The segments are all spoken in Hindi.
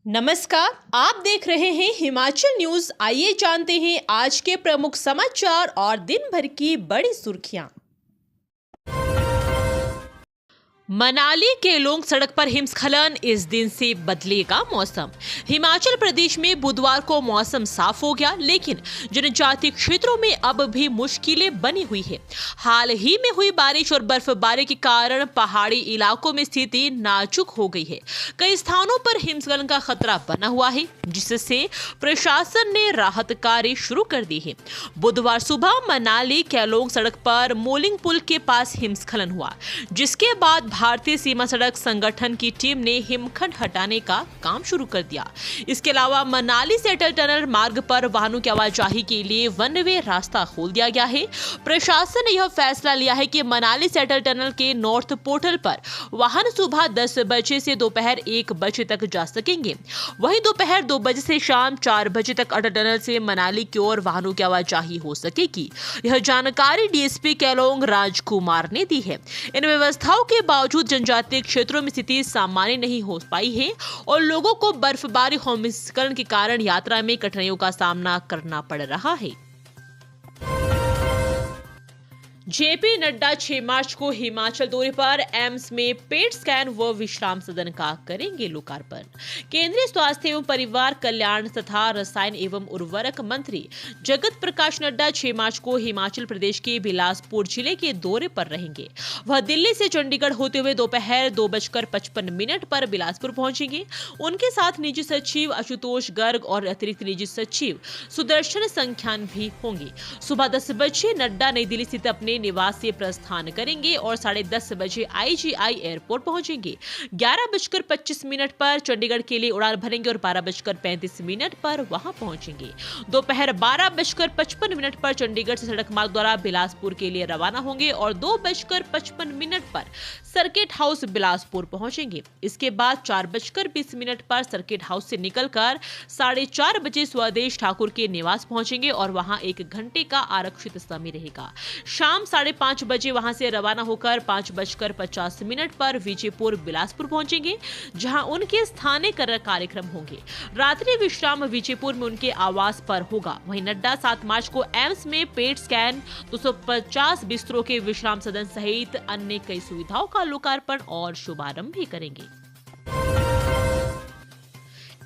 नमस्कार, आप देख रहे हैं हिमाचल न्यूज। आइए जानते हैं आज के प्रमुख समाचार और दिन भर की बड़ी सुर्खियां। मनाली केलोंग सड़क पर हिमस्खलन, इस दिन से बदलेगा मौसम। हिमाचल प्रदेश में बुधवार को मौसम साफ हो गया, लेकिन जनजातीय क्षेत्रों में अब भी मुश्किलें बनी हुई है। हाल ही में हुई बारिश और बर्फबारी के कारण पहाड़ी इलाकों में स्थिति नाजुक हो गई है। कई स्थानों पर हिमस्खलन का खतरा बना हुआ है, जिससे प्रशासन ने राहत कार्य शुरू कर दी है। बुधवार सुबह मनाली केलोंग सड़क पर मोलिंग पुल के पास हिमस्खलन हुआ, जिसके बाद भारतीय सीमा सड़क संगठन की टीम ने हिमखंड हटाने का काम शुरू कर दिया। इसके अलावा मनाली से अटल टनल मार्ग पर वाहनों की आवाजाही के लिए वन वे रास्ता खोल दिया गया है। प्रशासन ने यह फैसला लिया है कि मनाली से अटल टनल के नॉर्थ पोर्टल पर वाहन सुबह 10 बजे से दोपहर 1 बजे तक जा सकेंगे। वहीं दोपहर 2 बजे से शाम 4 बजे तक अटल टनल से मनाली की ओर वाहनों की आवाजाही हो सकेगी। यह जानकारी डीएसपी केलोंग राजकुमार ने दी है। इन व्यवस्थाओं के बावजूद जनजातीय क्षेत्रों में स्थिति सामान्य नहीं हो पाई है और लोगों को बर्फबारी और हिमस्खलन के कारण यात्रा में कठिनाइयों का सामना करना पड़ रहा है। जेपी नड्डा 6 मार्च को हिमाचल दौरे पर एम्स में पेट स्कैन व विश्राम सदन का करेंगे लोकार्पण। केंद्रीय स्वास्थ्य एवं परिवार कल्याण तथा रसायन एवं उर्वरक मंत्री जगत प्रकाश नड्डा 6 मार्च को हिमाचल प्रदेश के बिलासपुर जिले के दौरे पर रहेंगे। वह दिल्ली से चंडीगढ़ होते हुए दोपहर 2:55 पर बिलासपुर पहुंचेंगे। उनके साथ निजी सचिव आशुतोष गर्ग और अतिरिक्त निजी सचिव सुदर्शन संख्यान भी होंगे। सुबह 10 बजे नड्डा नई दिल्ली स्थित अपने निवास से प्रस्थान करेंगे और 10:30 बजे आईजीआई एयरपोर्ट पहुंचेंगे। 11:25 पर चंडीगढ़ के लिए उड़ान भरेंगे और 12:35 पर वहां पहुंचेंगे। दोपहर 12:55 पर चंडीगढ़ से सड़क मार्ग द्वारा बिलासपुर के लिए रवाना होंगे और 2:55 पर सर्किट हाउस बिलासपुर पहुंचेंगे। इसके बाद 4:20 पर सर्किट हाउस से निकलकर 4:30 बजे स्वदेश ठाकुर के निवास पहुंचेंगे और वहां 1 घंटे का आरक्षित समय रहेगा। शाम 5:30 बजे वहां से रवाना होकर 5:50 पर विजयपुर बिलासपुर पहुंचेंगे, जहां उनके स्थानीय कार्यक्रम होंगे। रात्रि विश्राम विजयपुर में उनके आवास पर होगा। वहीं नड्डा 7 मार्च को एम्स में पेट स्कैन, 250 बिस्तरों के विश्राम सदन सहित अन्य कई सुविधाओं का लोकार्पण और शुभारंभ भी करेंगे।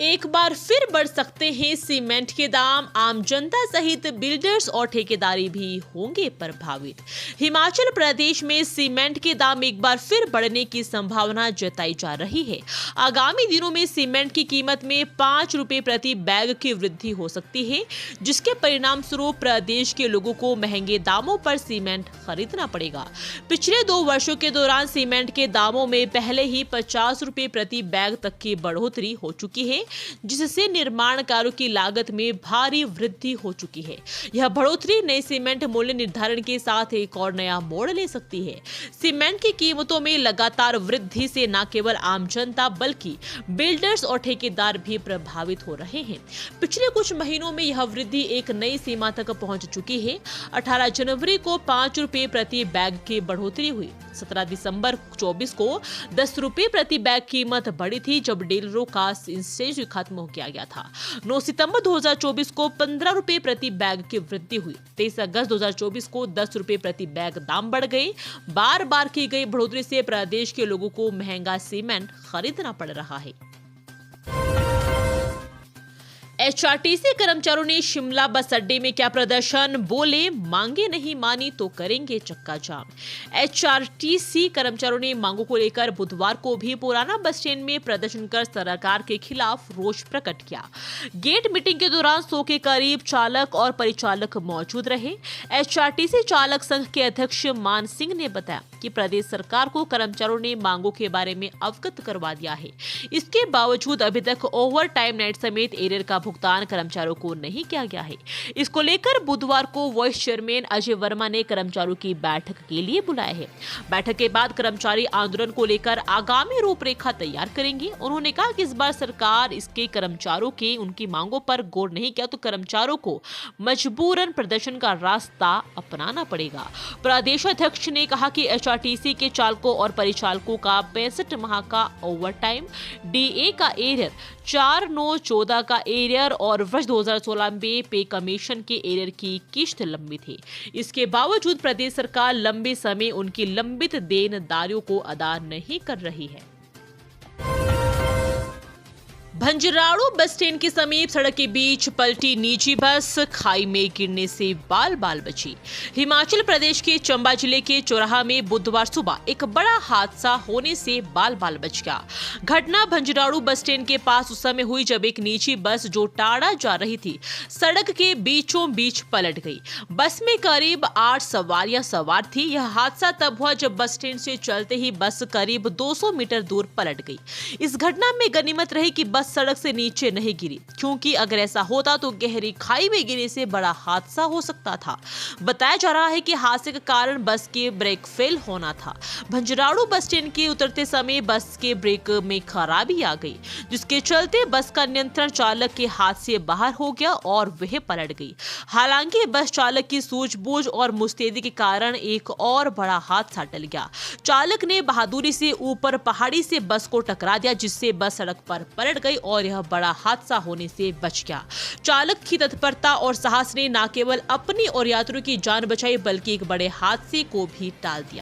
एक बार फिर बढ़ सकते हैं सीमेंट के दाम, आम जनता सहित बिल्डर्स और ठेकेदारी भी होंगे प्रभावित। हिमाचल प्रदेश में सीमेंट के दाम एक बार फिर बढ़ने की संभावना जताई जा रही है। आगामी दिनों में सीमेंट की कीमत में 5 रुपए प्रति बैग की वृद्धि हो सकती है, जिसके परिणाम स्वरूप प्रदेश के लोगों को महंगे दामों पर सीमेंट खरीदना पड़ेगा। पिछले 2 वर्षों के दौरान सीमेंट के दामों में पहले ही 50 रुपए प्रति बैग तक की बढ़ोतरी हो चुकी है, जिससे निर्माण कार्यों की लागत में भारी वृद्धि हो चुकी है। यह बढ़ोतरी नए सीमेंट मूल्य निर्धारण के साथ एक और नया मोड़ ले सकती है। सीमेंट की कीमतों में लगातार वृद्धि से न केवल आम जनता बल्कि बिल्डर्स और ठेकेदार भी प्रभावित हो रहे हैं। पिछले कुछ महीनों में यह वृद्धि एक नई सीमा तक पहुंच चुकी है। 18 जनवरी को 5 रुपए प्रति बैग की बढ़ोतरी हुई। 17 दिसंबर 24 को 10 रुपए प्रति बैग कीमत बढ़ी थी, जब डीलरों का इंसेंटिव खत्म किया गया था। 9 सितंबर 2024 को 15 रुपए प्रति बैग की वृद्धि हुई। 23 अगस्त 2024 को 10 रुपए प्रति बैग दाम बढ़ गए। बार बार की गई बढ़ोतरी से प्रदेश के लोगों को महंगा सीमेंट खरीदना पड़ रहा है। एचआरटीसी कर्मचारियों ने शिमला बस अड्डे में किया प्रदर्शन, बोले मांगे नहीं मानी तो करेंगे चक्का जाम। एचआरटीसी कर्मचारियों ने मांगों को लेकर बुधवार को भी पुराना बस स्टैंड में प्रदर्शन कर सरकार के खिलाफ रोष प्रकट किया। गेट मीटिंग के दौरान 100 के करीब चालक और परिचालक मौजूद रहे। एचआरटीसी चालक संघ के अध्यक्ष मान सिंह ने बताया कि प्रदेश सरकार को कर्मचारियों ने मांगों के बारे में अवगत करवा दिया है। इसके बावजूद अभी तक ओवर टाइम नाइट समेत एरियर का भुगतान कर्मचारियों को नहीं किया गया है। इसको लेकर बुधवार को वाइस चेयरमैन अजय वर्मा ने कर्मचारियों की बैठक के लिए बुलाया है। बैठक के बाद कर्मचारी आंदोलन को लेकर आगामी रूपरेखा तैयार करेंगे। उन्होंने कहा कि इस बार सरकार इसके कर्मचारियों के उनकी मांगों पर गौर नहीं किया तो कर्मचारियों को मजबूरन प्रदर्शन का रास्ता अपनाना पड़ेगा। प्रदेश अध्यक्ष ने कहा कि एचआरटीसी के चालकों और परिचालकों का 65 माह का ओवर टाइम, डीए का एरियर 4914 का एरियर और वर्ष 2016 में पे कमीशन के एरियर की किश्त लंबित है। इसके बावजूद प्रदेश सरकार लंबे समय उनकी लंबित देनदारियों को अदा नहीं कर रही है। भंजराड़ू बस स्टैंड के समीप सड़क के बीच पलटी निजी बस, खाई में गिरने से बाल बाल बची। हिमाचल प्रदेश के चंबा जिले के चौराहा में बुधवार सुबह एक बड़ा हादसा होने से बाल बाल बच गया। घटना भंजराड़ू बस स्टैंड के पास उस समय हुई जब एक निजी बस जो टाड़ा जा रही थी सड़क के बीचों बीच पलट गई। बस में करीब 8 सवारियां सवार थी। यह हादसा तब हुआ जब बस स्टैंड से चलते ही बस करीब 200 मीटर दूर पलट गई। इस घटना में गनीमत रही कि बस सड़क से नीचे नहीं गिरी, क्योंकि अगर ऐसा होता तो गहरी खाई में गिरने से बड़ा हादसा हो सकता था। बताया जा रहा है कि हादसे का कारण बस के ब्रेक फेल होना था। भंजराड़ू बस स्टैंड के उतरते समय बस के ब्रेक में खराबी आ गई, जिसके चलते बस का नियंत्रण चालक के हाथ से बाहर हो गया और वह पलट गई। हालांकि बस चालक की सूझबूझ और मुस्तैदी के कारण एक और बड़ा हादसा टल गया। चालक ने बहादुरी से ऊपर पहाड़ी से बस को टकरा दिया, जिससे बस सड़क पर पलट गई और यह बड़ा हादसा होने से बच गया। चालक की तत्परता और साहस ने न केवल अपनी और यात्रियों की जान बचाई बल्कि एक बड़े हादसे को भी टाल दिया।